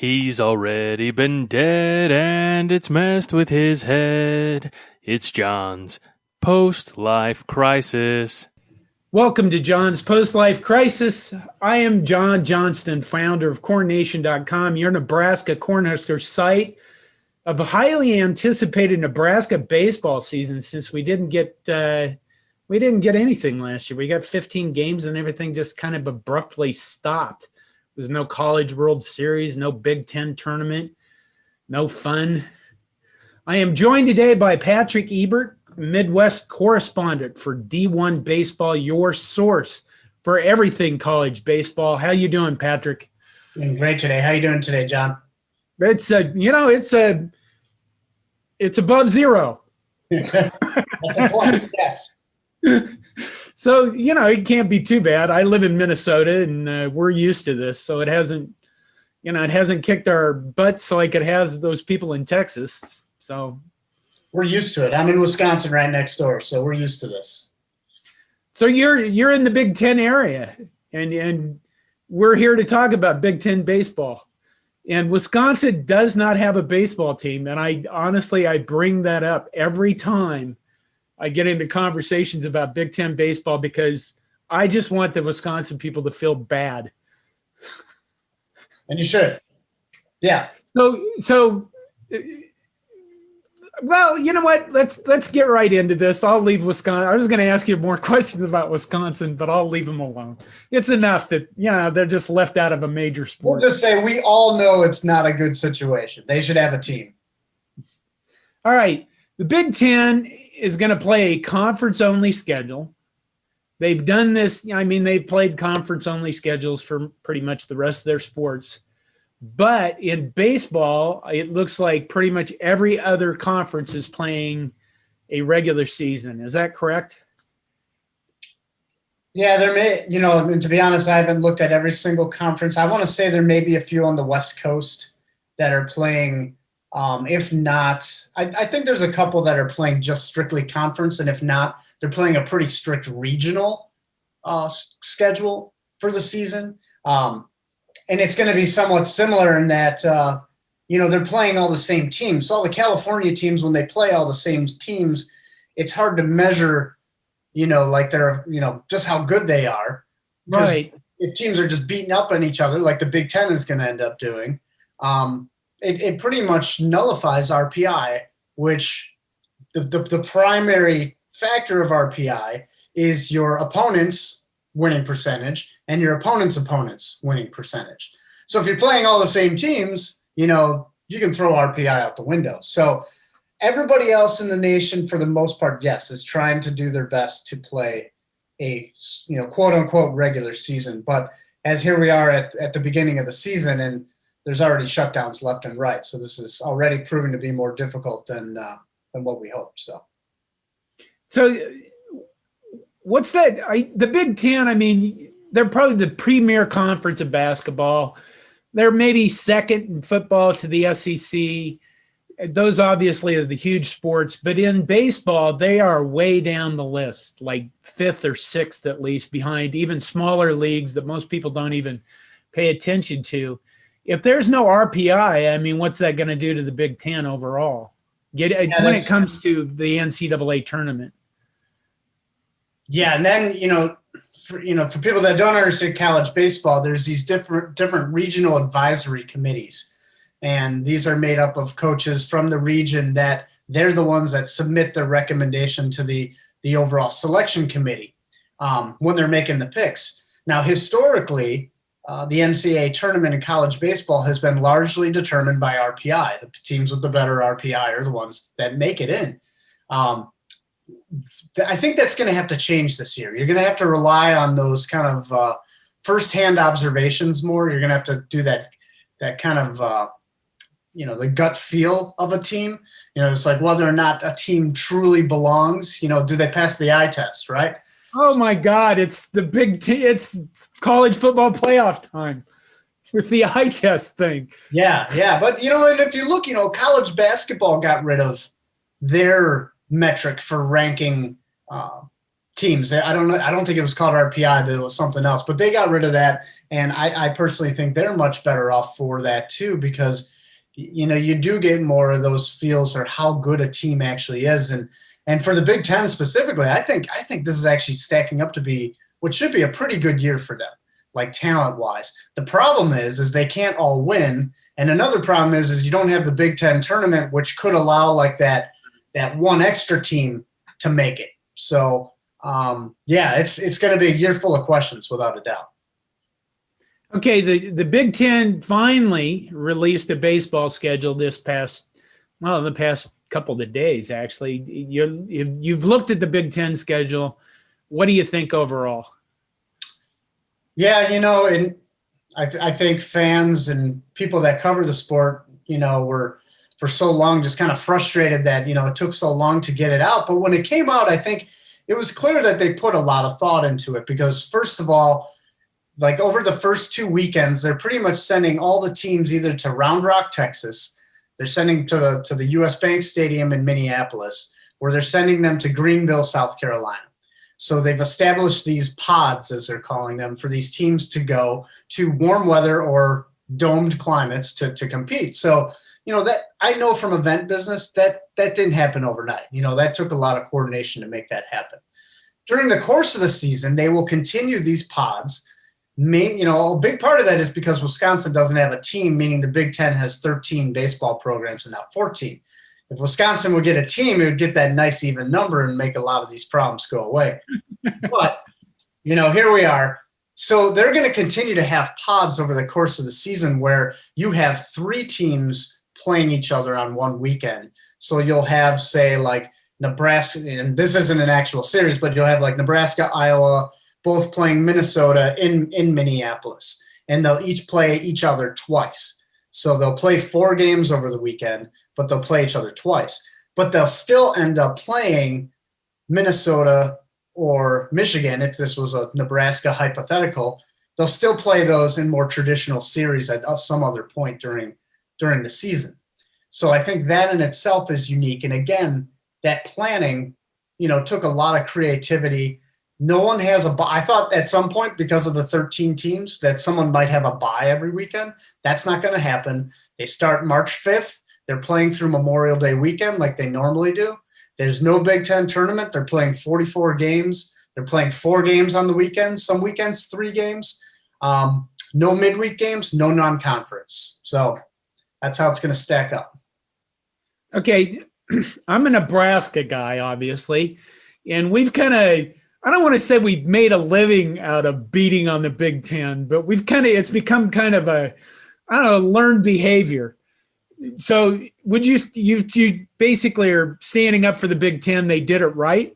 He's already been dead and it's messed with his head. It's John's post-life crisis. Welcome to John's Post-Life Crisis. I am John Johnston, founder of CornNation.com, your Nebraska Cornhusker site of a highly anticipated Nebraska baseball season since we didn't get anything last year. We got 15 games and everything just kind of abruptly stopped. There was no College World Series, no Big Ten tournament, no fun. I am joined today by Patrick Ebert, Midwest correspondent for D1Baseball, your source for everything college baseball. How you doing, Patrick? Doing great today. How you doing today, John? It's above zero. That's a plus, yes. So, it can't be too bad. I live in Minnesota and we're used to this. So it hasn't kicked our butts like it has those people in Texas. So we're used to it. I'm in Wisconsin right next door, so we're used to this. So you're in the Big Ten area and we're here to talk about Big Ten baseball. And Wisconsin does not have a baseball team. And I bring that up every time I get into conversations about Big Ten baseball because I just want the Wisconsin people to feel bad. And you should. Yeah. So well, you know what? Let's get right into this. I'll leave Wisconsin. I was going to ask you more questions about Wisconsin, but I'll leave them alone. It's enough that, they're just left out of a major sport. We'll just say we all know it's not a good situation. They should have a team. All right. The Big Ten is going to play a conference-only schedule. They've done this. They've played conference-only schedules for pretty much the rest of their sports. But in baseball, it looks like pretty much every other conference is playing a regular season. Is that correct? Yeah, there may, and to be honest, I haven't looked at every single conference. I want to say there may be a few on the West Coast that are playing. If not, I think there's a couple that are playing just strictly conference. And if not, they're playing a pretty strict regional schedule for the season. And it's going to be somewhat similar in that, they're playing all the same teams. So all the California teams, when they play all the same teams, it's hard to measure, like they're, just how good they are. Right. If teams are just beating up on each other, like the Big Ten is going to end up doing, it pretty much nullifies RPI, which the primary factor of RPI is your opponent's winning percentage and your opponent's winning percentage. So if you're playing all the same teams, you can throw RPI out the window. So everybody else in the nation, for the most part, yes, is trying to do their best to play a, quote unquote regular season. But as here we are at the beginning of the season, and there's already shutdowns left and right. So this is already proving to be more difficult than what we hoped. So what's that? The Big Ten, they're probably the premier conference of basketball. They're maybe second in football to the SEC. Those obviously are the huge sports. But in baseball, they are way down the list, like fifth or sixth at least, behind even smaller leagues that most people don't even pay attention to. If there's no RPI, what's that going to do to the Big Ten overall? When it comes to the NCAA tournament? Yeah, and then for people that don't understand college baseball, there's these different regional advisory committees, and these are made up of coaches from the region that they're the ones that submit their recommendation to the overall selection committee when they're making the picks. Now, historically, the NCAA tournament in college baseball has been largely determined by RPI. The teams with the better RPI are the ones that make it in. I think that's going to have to change this year. You're going to have to rely on those kind of firsthand observations more. You're going to have to do that kind of, the gut feel of a team. It's like whether or not a team truly belongs. Do they pass the eye test, right? Oh my God! It's it's college football playoff time with the eye test thing. Yeah. But and if you look, college basketball got rid of their metric for ranking teams. I don't know. I don't think it was called RPI, but it was something else. But they got rid of that, and I personally think they're much better off for that too, because you do get more of those feels or how good a team actually is, and for the Big Ten specifically, I think this is actually stacking up to be what should be a pretty good year for them, like talent wise. The problem is they can't all win, and another problem is you don't have the Big Ten tournament, which could allow like that one extra team to make it. So. It's going to be a year full of questions without a doubt. Okay, the Big Ten finally released a baseball schedule the past couple of days. Actually, you've looked at the Big Ten schedule. What do you think overall? Yeah, and I think fans and people that cover the sport, were for so long just kind of frustrated that it took so long to get it out. But when it came out, I think it was clear that they put a lot of thought into it, because first of all, like over the first 2 weekends, they're pretty much sending all the teams either to Round Rock, Texas, they're sending to the US Bank Stadium in Minneapolis, or they're sending them to Greenville, South Carolina. So they've established these pods, as they're calling them, for these teams to go to warm weather or domed climates to compete. So that I know from event business that didn't happen overnight. That took a lot of coordination to make that happen. During the course of the season, they will continue these pods. A big part of that is because Wisconsin doesn't have a team, meaning the Big Ten has 13 baseball programs and not 14. If Wisconsin would get a team, it would get that nice even number and make a lot of these problems go away. But, here we are. So they're going to continue to have pods over the course of the season where you have 3 teams playing each other on one weekend. So you'll have, say, like Nebraska, and this isn't an actual series, but you'll have like Nebraska, Iowa, both playing Minnesota in Minneapolis, and they'll each play each other twice. So they'll play 4 games over the weekend, but they'll play each other twice. But they'll still end up playing Minnesota or Michigan, if this was a Nebraska hypothetical. They'll still play those in more traditional series at some other point during the season. So I think that in itself is unique. And again, that planning, took a lot of creativity. No one has a bye. I thought at some point, because of the 13 teams, that someone might have a bye every weekend. That's not going to happen. They start March 5th. They're playing through Memorial Day weekend like they normally do. There's no Big Ten tournament. They're playing 44 games. They're playing 4 games on the weekends. Some weekends, 3 games. No midweek games, no non-conference. So that's how it's going to stack up. Okay, I'm a Nebraska guy, obviously, and we've kind of, I don't want to say we've made a living out of beating on the Big Ten, but it's become kind of a, learned behavior. So would you basically are standing up for the Big Ten? They did it right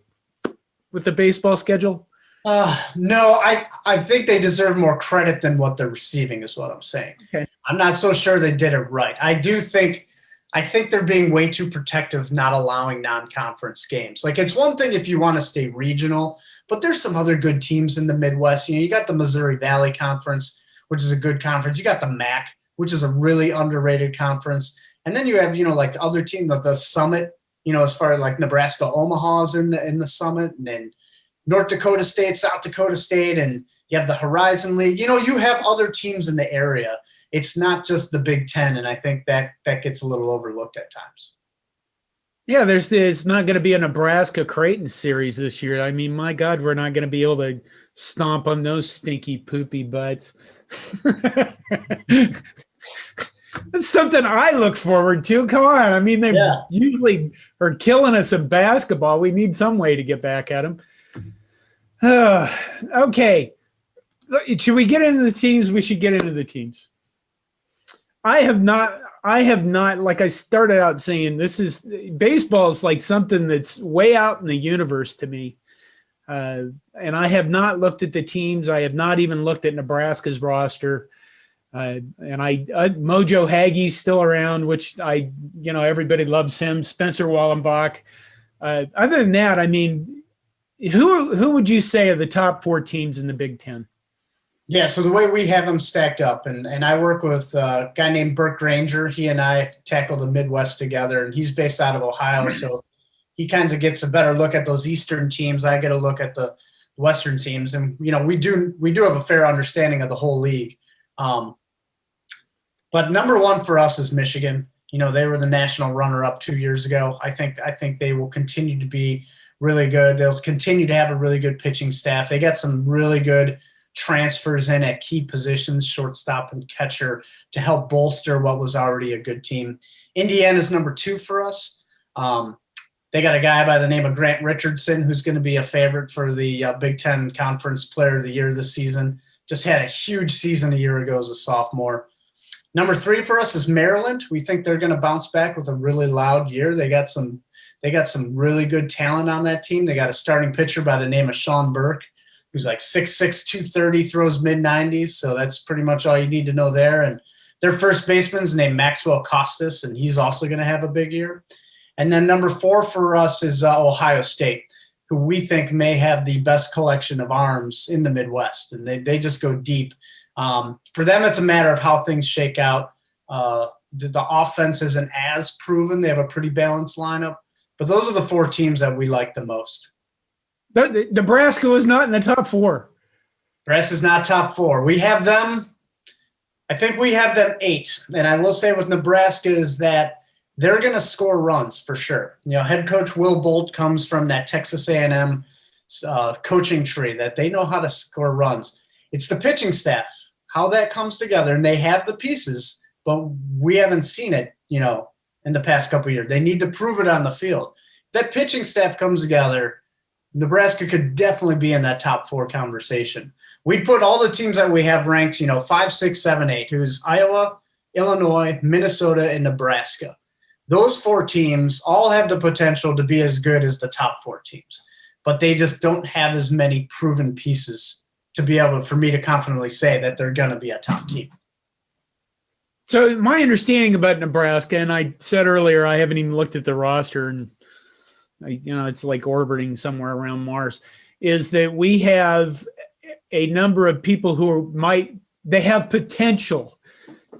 with the baseball schedule? No, I think they deserve more credit than what they're receiving is what I'm saying. Okay. I'm not so sure they did it right. I think they're being way too protective, not allowing non-conference games. Like, it's one thing if you want to stay regional, but there's some other good teams in the Midwest. You got the Missouri Valley Conference, which is a good conference. You got the MAC, which is a really underrated conference. And then you have, like other teams, the Summit, as far as like Nebraska Omaha's in the Summit, and then North Dakota State, South Dakota State, and you have the Horizon League. You have other teams in the area. It's not just the Big Ten, and I think that gets a little overlooked at times. Yeah, it's not going to be a Nebraska-Creighton series this year. I mean, my God, we're not going to be able to stomp on those stinky, poopy butts. That's something I look forward to. Come on. I mean, they usually are killing us in basketball. We need some way to get back at them. Okay. Should we get into the teams? We should get into the teams. I have not, like I started out saying, baseball is like something that's way out in the universe to me. And I have not looked at the teams. I have not even looked at Nebraska's roster. And Mojo Hagee's still around, which everybody loves him. Spencer Wallenbach. Other than that, I mean, who would you say are the top 4 teams in the Big Ten? Yeah, so the way we have them stacked up, and I work with a guy named Burt Granger. He and I tackle the Midwest together, and he's based out of Ohio, so he kind of gets a better look at those Eastern teams. I get a look at the Western teams, and we do have a fair understanding of the whole league. But number one for us is Michigan. They were the national runner-up 2 years ago. I think they will continue to be really good. They'll continue to have a really good pitching staff. They got some really good transfers in at key positions, shortstop and catcher, to help bolster what was already a good team. Indiana's number 2 for us. They got a guy by the name of Grant Richardson, who's going to be a favorite for the Big Ten Conference Player of the Year this season. Just had a huge season a year ago as a sophomore. Number 3 for us is Maryland. We think they're going to bounce back with a really loud year. They got some really good talent on that team. They got a starting pitcher by the name of Sean Burke, who's like 6'6", 230, throws mid-90s. So that's pretty much all you need to know there. And their first baseman's named Maxwell Costas, and he's also going to have a big year. And then number 4 for us is Ohio State, who we think may have the best collection of arms in the Midwest. And they just go deep. For them, it's a matter of how things shake out. The offense isn't as proven. They have a pretty balanced lineup. But those are the 4 teams that we like the most. Nebraska was not in the top 4. Nebraska's not top 4. We have them – I think we have them 8. And I will say with Nebraska is that they're going to score runs for sure. Head coach Will Bolt comes from that Texas A&M coaching tree that they know how to score runs. It's the pitching staff, how that comes together, and they have the pieces, but we haven't seen it, in the past couple of years. They need to prove it on the field. If that pitching staff comes together, Nebraska could definitely be in that top 4 conversation. We'd put all the teams that we have ranked, 5, 6, 7, 8, who's Iowa, Illinois, Minnesota, and Nebraska. Those 4 teams all have the potential to be as good as the top 4 teams, but they just don't have as many proven pieces to be able for me to confidently say that they're going to be a top team. So my understanding about Nebraska, and I said earlier I haven't even looked at the roster, and it's like orbiting somewhere around Mars, is that we have a number of people who they have potential,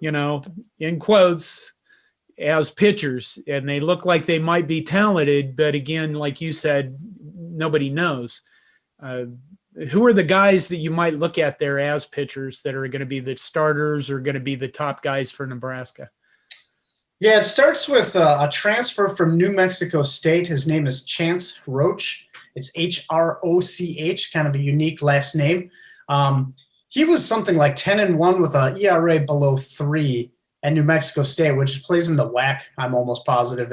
in quotes, as pitchers, and they look like they might be talented, but again, like you said, nobody knows. Who are the guys that you might look at there as pitchers that are going to be the starters or going to be the top guys for Nebraska? Yeah, it starts with a transfer from New Mexico State. His name is Chance Roach. It's H-R-O-C-H, kind of a unique last name. He was something like 10-1 with an ERA below 3 at New Mexico State, which plays in the WAC, I'm almost positive.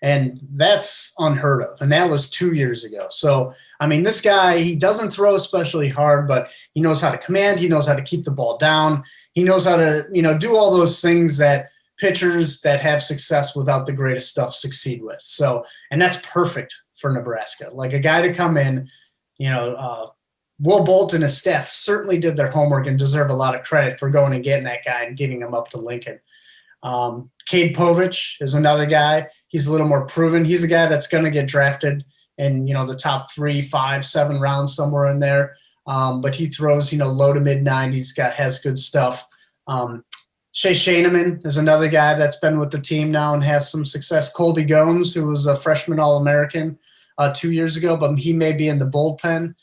And that's unheard of. And that was 2 years ago. So, this guy, he doesn't throw especially hard, but he knows how to command. He knows how to keep the ball down. He knows how to, do all those things that pitchers that have success without the greatest stuff succeed with. So, and that's perfect for Nebraska. Like a guy to come in, Will Bolt and his staff certainly did their homework and deserve a lot of credit for going and getting that guy and getting him up to Lincoln. Cade Povich is another guy. He's a little more proven. He's a guy that's going to get drafted in, the top 3, 5, 7 rounds, somewhere in there. But he throws, low to mid 90s, has good stuff. Shea Shaneman is another guy that's been with the team now and has some success. Colby Gomes, who was a freshman All-American 2 years ago, but he may be in the bullpen.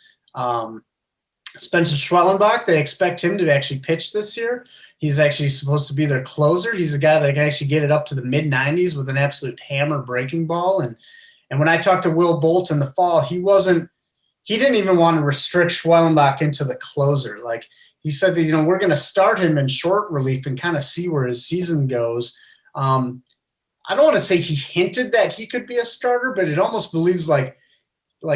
Spencer Schwellenbach, they expect him to actually pitch this year. He's actually supposed to be their closer. He's a guy that can actually get it up to the mid-90s with an absolute hammer breaking ball. And when I talked to Will Bolt in the fall, he didn't even want to restrict Schwellenbach into the closer. Like he said that, we're going to start him in short relief and kind of see where his season goes. I don't want to say he hinted that he could be a starter, but it almost believes like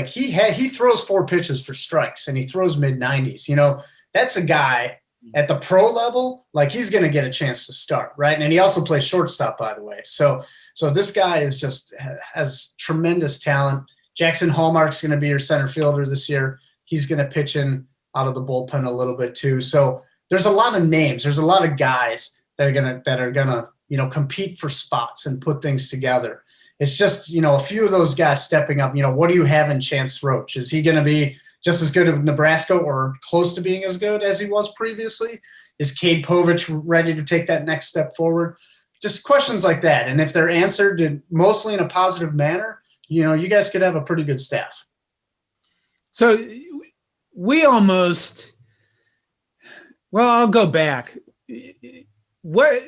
he throws 4 pitches for strikes and he throws mid-90s. That's a guy at the pro level, like he's going to get a chance to start, right? And he also plays shortstop, by the way. So this guy has tremendous talent. Jackson Hallmark's going to be your center fielder this year. He's going to pitch in out of the bullpen a little bit too. So there's a lot of names. There's a lot of guys that are gonna compete for spots and put things together. It's just, a few of those guys stepping up. What do you have in Chance Roach? Is he going to be just as good at Nebraska or close to being as good as he was previously? Is Cade Povich ready to take that next step forward? Just questions like that. And if they're answered mostly in a positive manner, you guys could have a pretty good staff. So we almost, well, I'll go back. What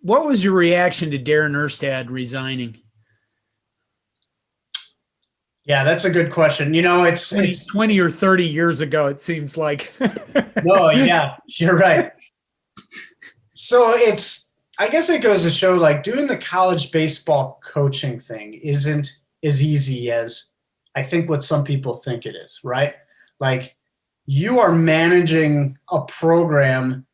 was your reaction to Darin Erstad resigning? Yeah, that's a good question. It's 20 or 30 years ago, it seems like. No, yeah, you're right. So I guess it goes to show, like, doing the college baseball coaching thing isn't as easy as I think what some people think it is, right? Like, you are managing a program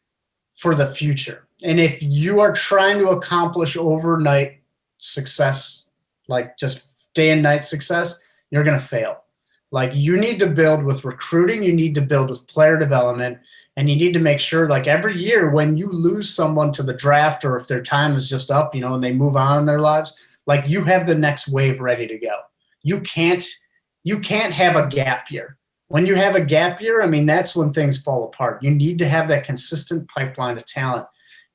for the future. And if you are trying to accomplish overnight success, like just day and night success, you're going to fail. Like, you need to build with recruiting, you need to build with player development, and you need to make sure, like, every year when you lose someone to the draft, or if their time is just up, and they move on in their lives, like, you have the next wave ready to go. You can't have a gap year. When you have a gap year, I mean, that's when things fall apart. You need to have that consistent pipeline of talent.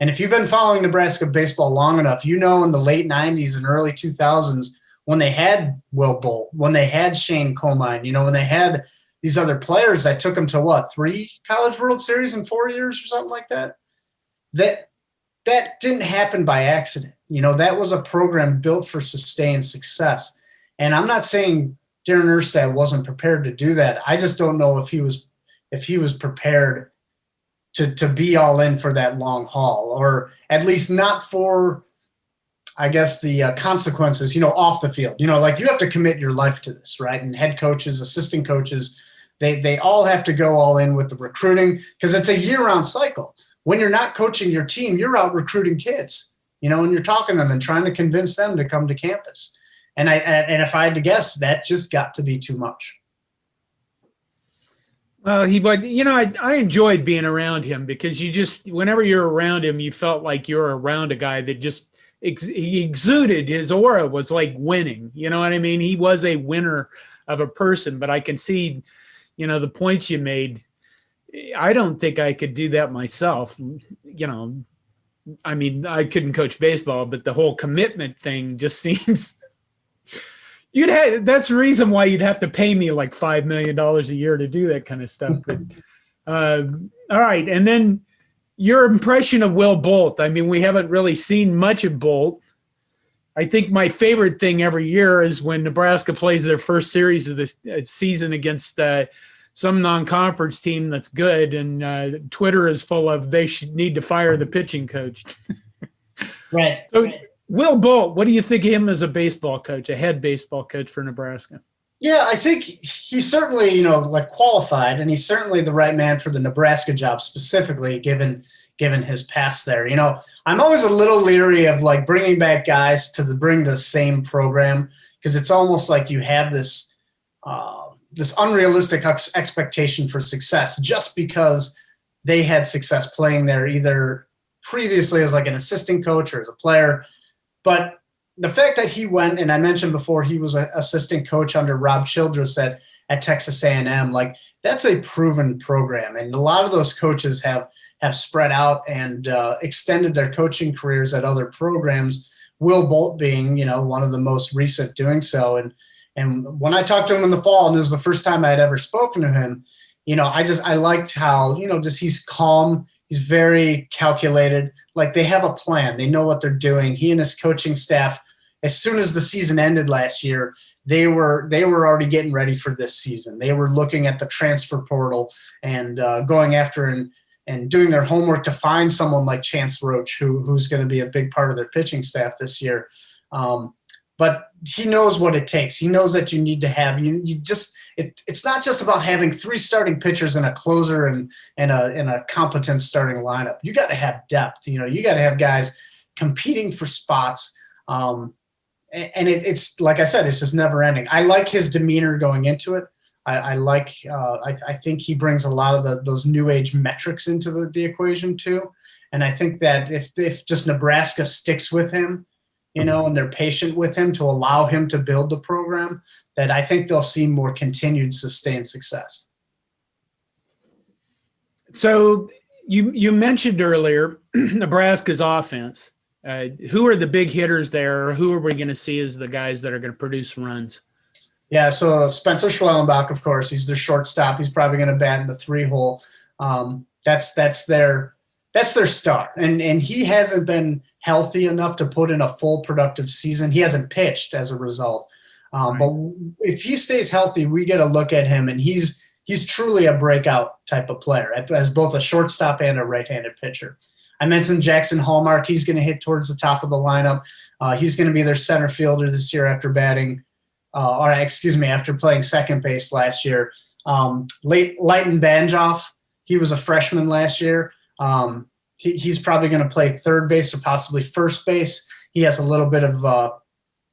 And if you've been following Nebraska baseball long enough, in the late 90s and early 2000s, when they had Will Bolt, when they had Shane Comine, when they had these other players that took them to 3 College World Series in 4 years or something like that, that didn't happen by accident. That was a program built for sustained success. And I'm not saying Darin Erstad wasn't prepared to do that. I just don't know if he was prepared to be all in for that long haul, or at least not for, I guess, the consequences, off the field. Like, you have to commit your life to this, right? And head coaches, assistant coaches, they all have to go all in with the recruiting, because it's a year-round cycle. When you're not coaching your team, you're out recruiting kids, and you're talking to them and trying to convince them to come to campus. And if I had to guess, that just got to be too much. Well, I enjoyed being around him, because whenever you're around him, you felt like you were around a guy that just he exuded, his aura was like winning. You know what I mean? He was a winner of a person, but I can see, the points you made. I don't think I could do that myself. I mean, I couldn't coach baseball, but the whole commitment thing just seems that's the reason why you'd have to pay me like $5 million a year to do that kind of stuff. But all right. And then your impression of Will Bolt. I mean, we haven't really seen much of Bolt. I think my favorite thing every year is when Nebraska plays their first series of this season against some non-conference team that's good, and Twitter is full of they should need to fire the pitching coach. Right. So, right. Will Bolt, what do you think of him as a baseball coach, a head baseball coach for Nebraska? Yeah, I think he's certainly, qualified, and he's certainly the right man for the Nebraska job specifically, given his past there. I'm always a little leery of like bringing back guys to bring the same program, because it's almost like you have this unrealistic expectation for success just because they had success playing there either previously as like an assistant coach or as a player. But the fact that he went, and I mentioned before, he was an assistant coach under Rob Childress at Texas A&M, like that's a proven program. And a lot of those coaches have spread out and extended their coaching careers at other programs, Will Bolt being, one of the most recent doing so. And when I talked to him in the fall, and it was the first time I had ever spoken to him, I liked how, he's calm. He's very calculated. Like, they have a plan. They know what they're doing. He and his coaching staff, as soon as the season ended last year, they were already getting ready for this season. They were looking at the transfer portal and going after and doing their homework to find someone like Chance Roach, who's going to be a big part of their pitching staff this year. But he knows what it takes. He knows that you need to have it's not just about having 3 starting pitchers and a closer and a competent starting lineup. You got to have depth. You got to have guys competing for spots. And it's like I said, it's just never ending. I like his demeanor going into it. I think he brings a lot of those new age metrics into the equation too. And I think that if just Nebraska sticks with him, and they're patient with him to allow him to build the program, that I think they'll see more continued sustained success. So you mentioned earlier Nebraska's offense. Who are the big hitters there? Or who are we going to see as the guys that are going to produce runs? Yeah, so Spencer Schwellenbach, of course, he's their shortstop. He's probably going to bat in the 3-hole. That's their star, and he hasn't been healthy enough to put in a full productive season. He hasn't pitched as a result. Right. But if he stays healthy, we get a look at him, and he's truly a breakout type of player as both a shortstop and a right-handed pitcher. I mentioned Jackson Hallmark. He's going to hit towards the top of the lineup. He's going to be their center fielder this year after after playing second base last year. Leighton Banjoff, he was a freshman last year. He's probably going to play third base or possibly first base. He has a little bit of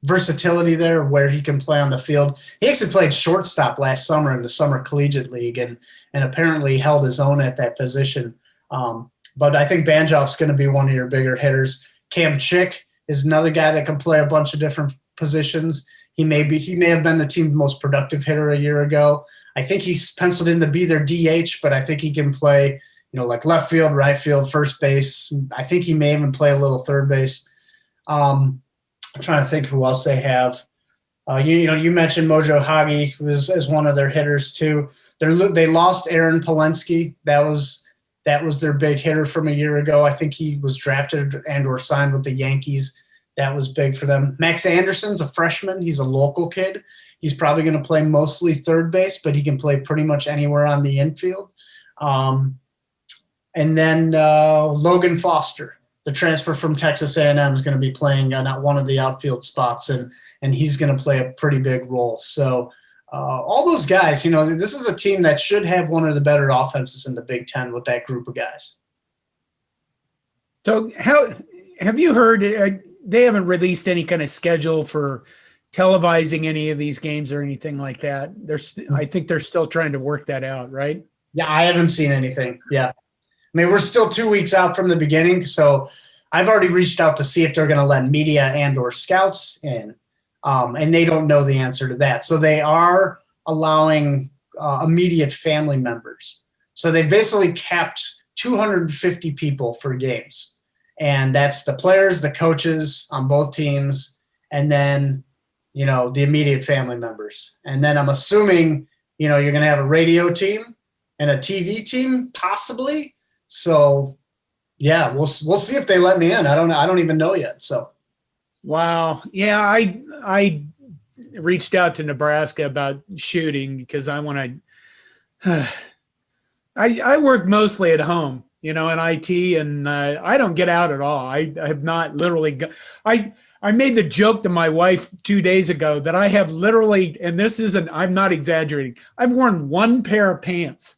versatility there where he can play on the field. He actually played shortstop last summer in the Summer Collegiate League and apparently held his own at that position. But I think Banjoff's going to be one of your bigger hitters. Cam Chick is another guy that can play a bunch of different positions. He may have been the team's most productive hitter a year ago. I think he's penciled in to be their DH, but I think he can play, like left field, right field, first base. I think he may even play a little third base. I'm trying to think who else they have. You mentioned Mojo Hagi as one of their hitters too. They lost Aaron Polensky. That was their big hitter from a year ago. I think he was drafted and or signed with the Yankees. That was big for them. Max Anderson's a freshman. He's a local kid. He's probably going to play mostly third base, but he can play pretty much anywhere on the infield. And then Logan Foster, the transfer from Texas A&M, is going to be playing on one of the outfield spots, and he's going to play a pretty big role. So all those guys, this is a team that should have one of the better offenses in the Big Ten with that group of guys. So how have you heard they haven't released any kind of schedule for televising any of these games or anything like that? I think they're still trying to work that out, right? Yeah, I haven't seen anything. Yeah. I mean, we're still 2 weeks out from the beginning, so I've already reached out to see if they're going to let media and or scouts in, and they don't know the answer to that. So they are allowing immediate family members. So they basically capped 250 people for games, and that's the players, the coaches on both teams, and then the immediate family members. And then I'm assuming you're going to have a radio team and a TV team possibly. So yeah, we'll see if they let me in. I don't even know yet. So wow. Yeah, I reached out to Nebraska about shooting because I want to I work mostly at home, in IT, and I don't get out at all. I have not literally I made the joke to my wife 2 days ago that I have literally, and I'm not exaggerating, I've worn one pair of pants.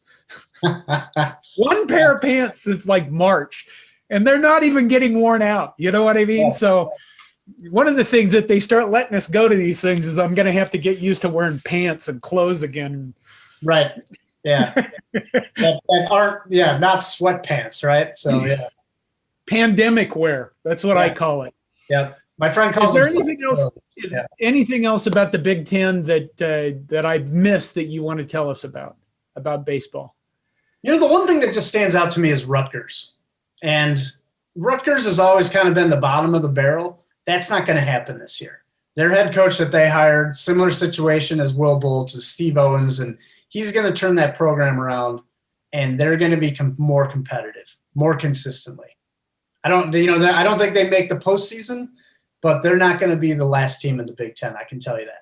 One pair of pants since like March, and they're not even getting worn out. You know what I mean? Yeah. So one of the things that they start letting us go to these things is I'm going to have to get used to wearing pants and clothes again. Right. Yeah. that aren't, not sweatpants. Right. So yeah. Pandemic wear. That's what I call it. Yeah. My friend calls. Is there anything else? Is anything else about the Big Ten that I've missed that you want to tell us about baseball? The one thing that just stands out to me is Rutgers. And Rutgers has always kind of been the bottom of the barrel. That's not going to happen this year. Their head coach that they hired, similar situation as Will Bolts, as Steve Owens, and he's going to turn that program around, and they're going to be more competitive, more consistently. I don't think they make the postseason, but they're not going to be the last team in the Big Ten. I can tell you that.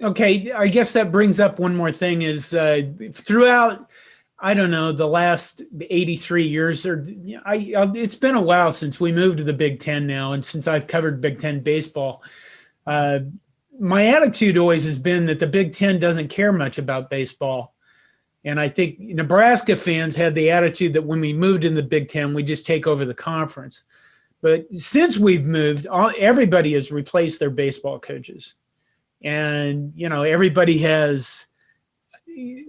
Okay, I guess that brings up one more thing is throughout, I don't know, the last 83 years, it's been a while since we moved to the Big Ten now, and since I've covered Big Ten baseball, my attitude always has been that the Big Ten doesn't care much about baseball. And I think Nebraska fans had the attitude that when we moved in the Big Ten, we just take over the conference. But since we've moved, everybody has replaced their baseball coaches. And, everybody has,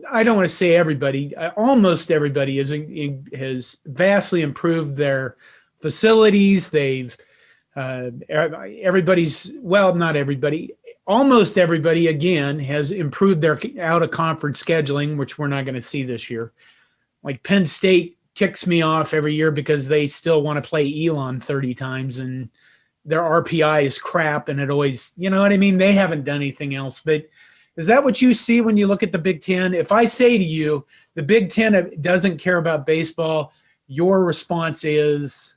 I don't want to say everybody, almost everybody has vastly improved their facilities. Not everybody, almost everybody, again, has improved their out-of-conference scheduling, which we're not going to see this year. Like Penn State ticks me off every year because they still want to play Elon 30 times and their RPI is crap. And it always, you know what I mean? They haven't done anything else. But is that what you see when you look at the Big Ten? If I say to you, the Big Ten doesn't care about baseball, your response is?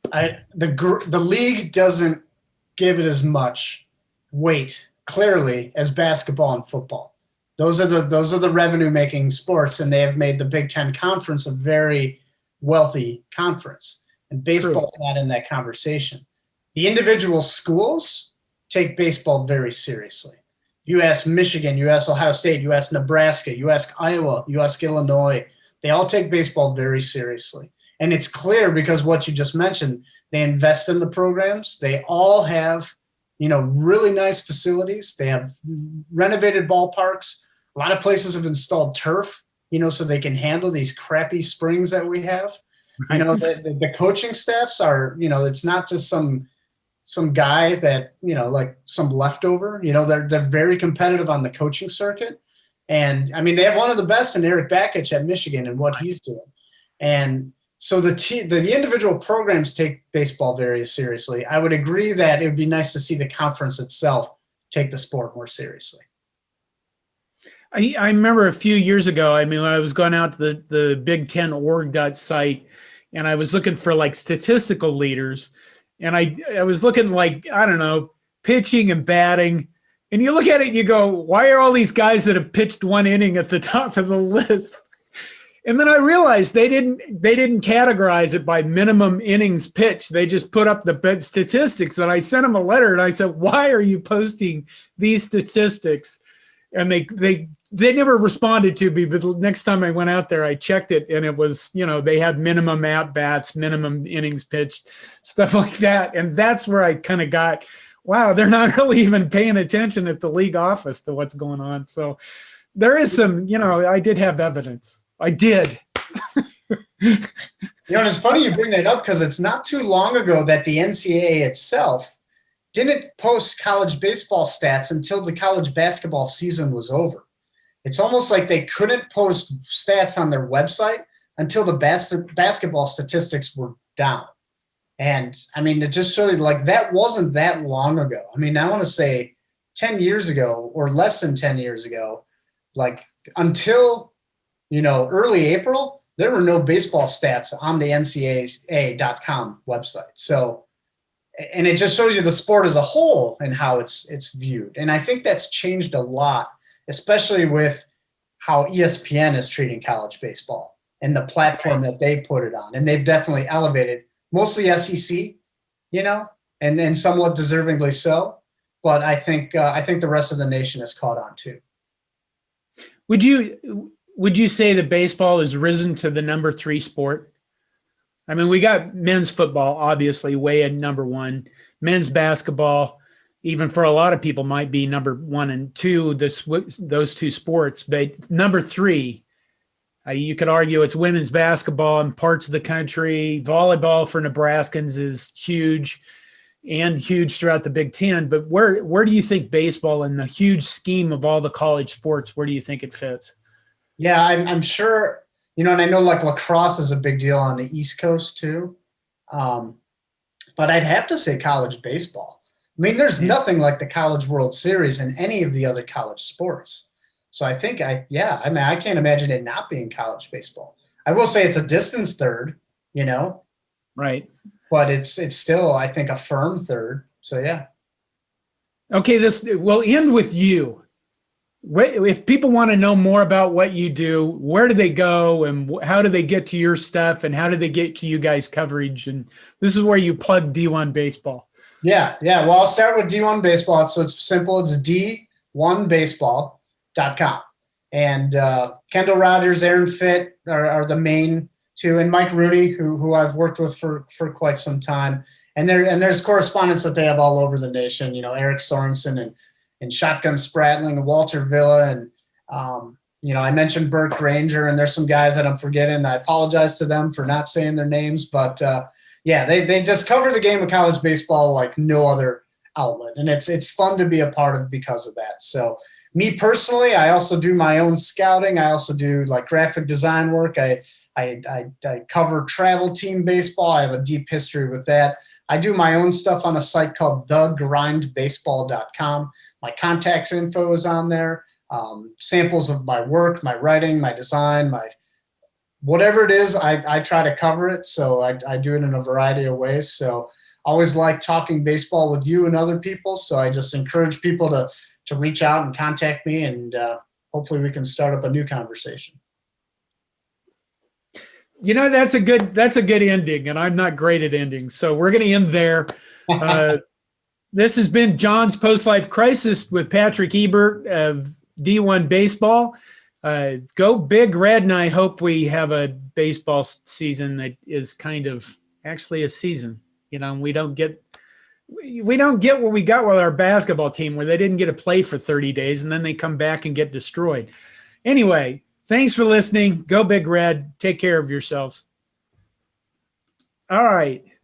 The league doesn't give it as much weight, clearly, as basketball and football. Those are the revenue-making sports, and they have made the Big Ten Conference a very wealthy conference. And baseball's not in that conversation. The individual schools take baseball very seriously. You ask Michigan, you ask Ohio State, you ask Nebraska, you ask Iowa, you ask Illinois. They all take baseball very seriously. And it's clear because what you just mentioned, they invest in the programs. They all have, really nice facilities. They have renovated ballparks. A lot of places have installed turf, so they can handle these crappy springs that we have. The coaching staffs are, it's not just some guy that, like some leftover, they're very competitive on the coaching circuit. And I mean, they have one of the best in Eric Bakich at Michigan and what he's doing. And so the individual programs take baseball very seriously. I would agree that it would be nice to see the conference itself take the sport more seriously. I remember a few years ago, I was going out to the Big Ten org site and I was looking for like statistical leaders. And I was looking like, I don't know, pitching and batting. And you look at it and you go, why are all these guys that have pitched one inning at the top of the list? And then I realized they didn't categorize it by minimum innings pitched. They just put up the statistics. And I sent them a letter and I said, why are you posting these statistics? And they never responded to me. But the next time I went out there, I checked it and it was, they had minimum at bats, minimum innings pitched, stuff like that. And that's where I kind of got, wow, they're not really even paying attention at the league office to what's going on. So there is some, I did have evidence. I did. And it's funny you bring that up because it's not too long ago that the NCAA itself didn't post college baseball stats until the college basketball season was over. It's almost like they couldn't post stats on their website until the basketball statistics were down. And, it just showed like that wasn't that long ago. I want to say 10 years ago or less than 10 years ago, like until – early April, there were no baseball stats on the NCAA.com website. So, and it just shows you the sport as a whole and how it's viewed. And I think that's changed a lot, especially with how ESPN is treating college baseball and the platform that they put it on. And they've definitely elevated mostly SEC, and then somewhat deservingly so. But I think the rest of the nation has caught on too. Would you say that baseball has risen to the number 3 sport? We got men's football, obviously, way at number 1. Men's basketball, even for a lot of people, might be number 1 and 2, those two sports. But number 3, you could argue it's women's basketball in parts of the country. Volleyball for Nebraskans is huge and huge throughout the Big Ten. But where do you think baseball in the huge scheme of all the college sports, where do you think it fits? Yeah, I'm sure, and I know like lacrosse is a big deal on the East Coast too. But I'd have to say college baseball. There's nothing like the College World Series in any of the other college sports. So I think I can't imagine it not being college baseball. I will say it's a distance third, Right. But it's still, I think, a firm third. So, yeah. Okay, we'll end with you. If people want to know more about what you do, where do they go and how do they get to your stuff and how do they get to you guys' coverage? And this is where you plug D1Baseball. Yeah. Well, I'll start with D1Baseball. So it's simple. It's D1Baseball.com. And Kendall Rogers, Aaron Fitt are the main two, and Mike Rooney, who I've worked with for quite some time. And there's correspondents that they have all over the nation, Eric Sorensen and Shotgun Spratling and Walter Villa. And, I mentioned Burke Granger, and there's some guys that I'm forgetting. I apologize to them for not saying their names. But, they just cover the game of college baseball like no other outlet. And it's fun to be a part of because of that. So me personally, I also do my own scouting. I also do like graphic design work. I I cover travel team baseball. I have a deep history with that. I do my own stuff on a site called thegrindbaseball.com. My contacts info is on there. Samples of my work, my writing, my design, my whatever it is, I try to cover it. So I do it in a variety of ways. So I always like talking baseball with you and other people. So I just encourage people to reach out and contact me, and hopefully we can start up a new conversation. That's a good ending, and I'm not great at endings. So we're going to end there. This has been John's Post-Life Crisis with Patrick Ebert of D1Baseball. Go Big Red, and I hope we have a baseball season that is kind of actually a season. We don't get what we got with our basketball team, where they didn't get to play for 30 days and then they come back and get destroyed. Anyway, thanks for listening. Go Big Red. Take care of yourselves. All right.